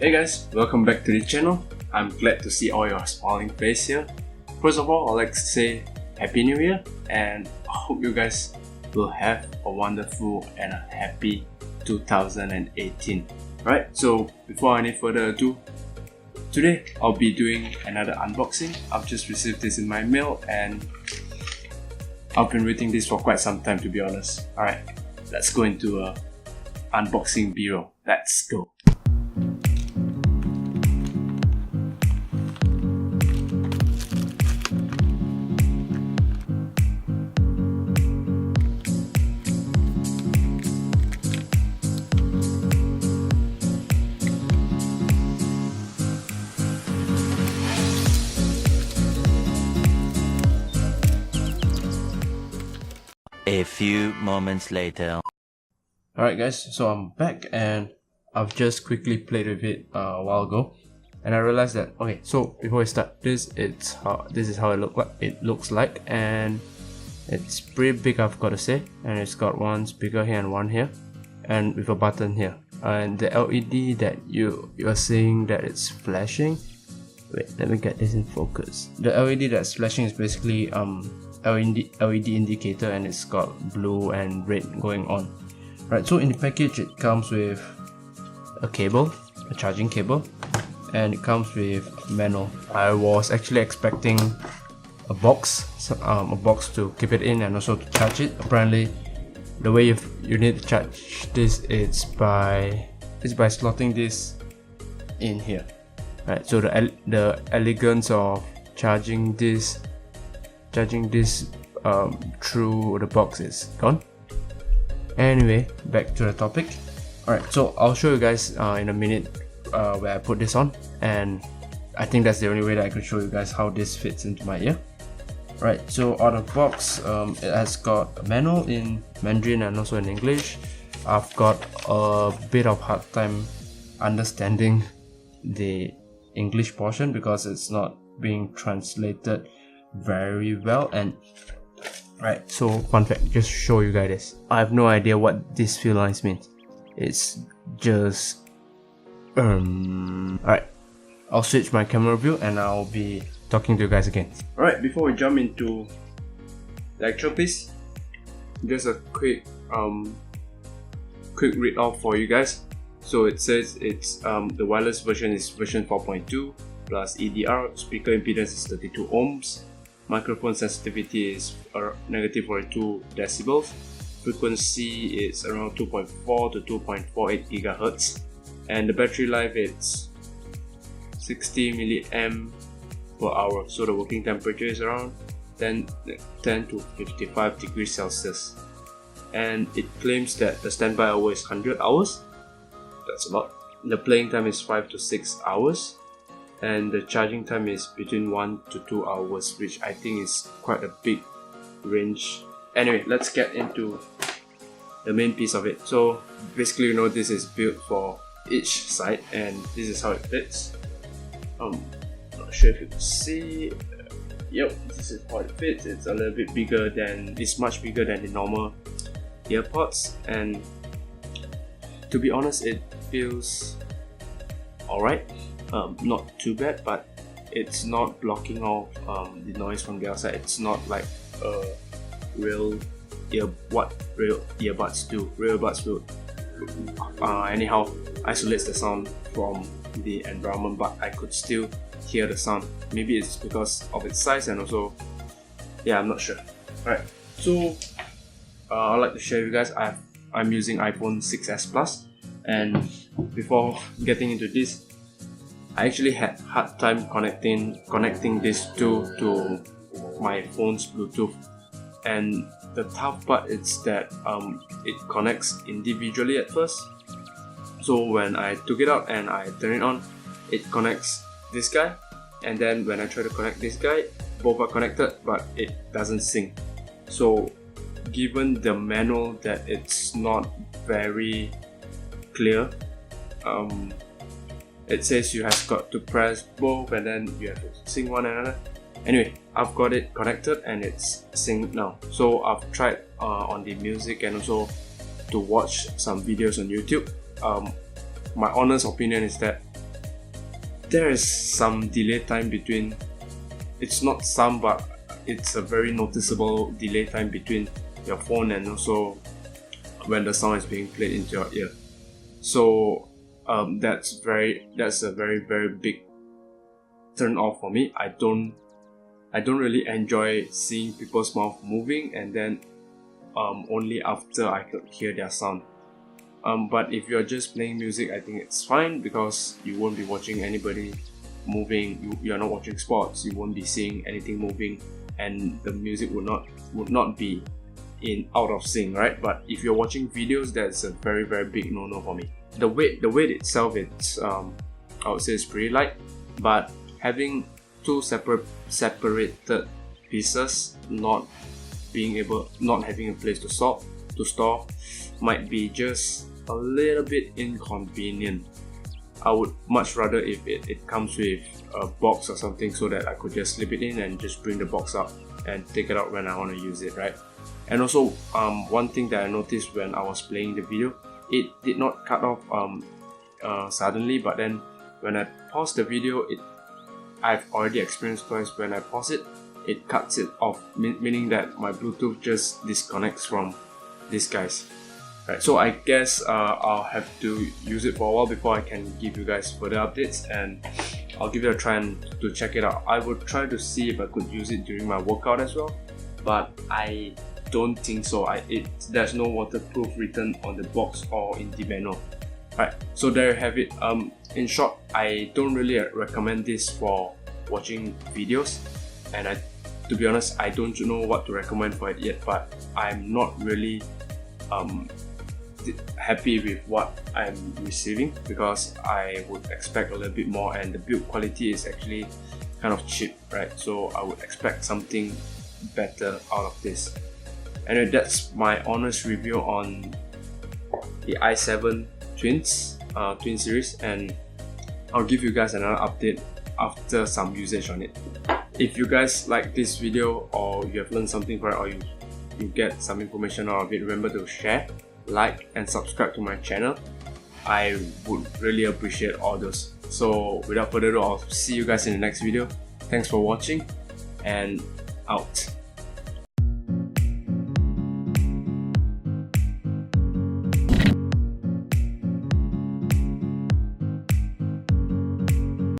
Hey guys, welcome back to the channel. I'm glad to see all your smiling face here. First of all, I'd like to say Happy New Year and I hope you guys will have a wonderful and a happy 2018. Alright, so before any further ado, today I'll be doing another unboxing. I've just received this in my mail and I've been waiting this for quite some time, to be honest. Alright, let's go into a unboxing bureau. Let's go. A few moments later. Alright guys, so I'm back and I've just quickly played with it a while ago and I realized that, okay, so before we start, this is how it looks like, and it's pretty big, I've got to say, and it's got one speaker here and one here and with a button here, and the LED that you are seeing that it's flashing, wait, let me get this in focus. The LED that's flashing is basically LED indicator, and it's got blue and red going on. Right, so in the package it comes with a cable, a charging cable, and it comes with manual. I was actually expecting a box to keep it in and also to charge it. Apparently the way you need to charge this is by slotting this in here. Right, so the elegance of charging this through the box is gone. Anyway, back to the topic. Alright, so I'll show you guys in a minute where I put this on, and I think that's the only way that I could show you guys how this fits into my ear. Right, so out of box, it has got a manual in Mandarin and also in English. I've got a bit of hard time understanding the English portion because it's not being translated very well. And right, so fun fact, just to show you guys this, I have no idea what this few lines means. It's just alright, I'll switch my camera view and I'll be talking to you guys again. Alright, before we jump into the actual piece, just a quick read off for you guys. So it says it's the wireless version is version 4.2 plus EDR, speaker impedance is 32 ohms, microphone sensitivity is negative 42 decibels, frequency is around 2.4 to 2.48 gigahertz, and the battery life is 60 milliamp per hour. So the working temperature is around 10 to 55 degrees Celsius, and it claims that the standby hour is 100 hours. That's a lot. The playing time is 5 to 6 hours. And the charging time is between 1 to 2 hours, which I think is quite a big range. Anyway, let's get into the main piece of it. So basically, you know, this is built for each side and this is how it fits. Not sure if you can see. Yep, this is how it fits. It's a little bit bigger than, it's much bigger than the normal earpods, and to be honest, it feels alright. Not too bad, but it's not blocking off the noise from the outside. It's not like real earbuds do. Real earbuds will anyhow isolates the sound from the environment, but I could still hear the sound. Maybe it's because of its size, and also, yeah, I'm not sure. Alright, so I'd like to share with you guys, I'm using iPhone 6s Plus, and before getting into this, I actually had hard time connecting this to my phone's Bluetooth, and the tough part is that it connects individually at first. So when I took it out and I turn it on, it connects this guy, and then when I try to connect this guy, both are connected but it doesn't sync. So given the manual that it's not very clear, it says you have got to press both and then you have to sync one another. Anyway, I've got it connected and it's synced now. So I've tried on the music and also to watch some videos on YouTube. My honest opinion is that there is some delay time between. It's not some, but it's a very noticeable delay time between your phone and also when the sound is being played into your ear. So that's a very big turn off for me. I don't really enjoy seeing people's mouth moving and then only after I could hear their sound. But if you're just playing music, I think it's fine because you won't be watching anybody moving. You're not watching sports. You won't be seeing anything moving, and the music would not be out of sync, right? But if you're watching videos, that's a very big no-no for me. The weight itself, it's I would say it's pretty light, but having two separated pieces, not having a place to store might be just a little bit inconvenient. I would much rather if it comes with a box or something, so that I could just slip it in and just bring the box up and take it out when I want to use it, right? And also one thing that I noticed when I was playing the video, it did not cut off suddenly, but then when I paused the video, I've already experienced twice, when I pause it cuts it off, meaning that my Bluetooth just disconnects from these guys. Right, so I guess I'll have to use it for a while before I can give you guys further updates, and I'll give it a try to check it out. I would try to see if I could use it during my workout as well, but I don't think so. There's no waterproof written on the box or in the manual. Right, so there you have it. In short, I don't really recommend this for watching videos, and to be honest, I don't know what to recommend for it yet, but I'm not really happy with what I'm receiving, because I would expect a little bit more, and the build quality is actually kind of cheap, right? So I would expect something better out of this. Anyway, that's my honest review on the i7 twin series, and I'll give you guys another update after some usage on it. If you guys like this video, or you have learned something from it, or you get some information out of it, remember to share, like and subscribe to my channel. I would really appreciate all those. So without further ado, I'll see you guys in the next video. Thanks for watching, and out.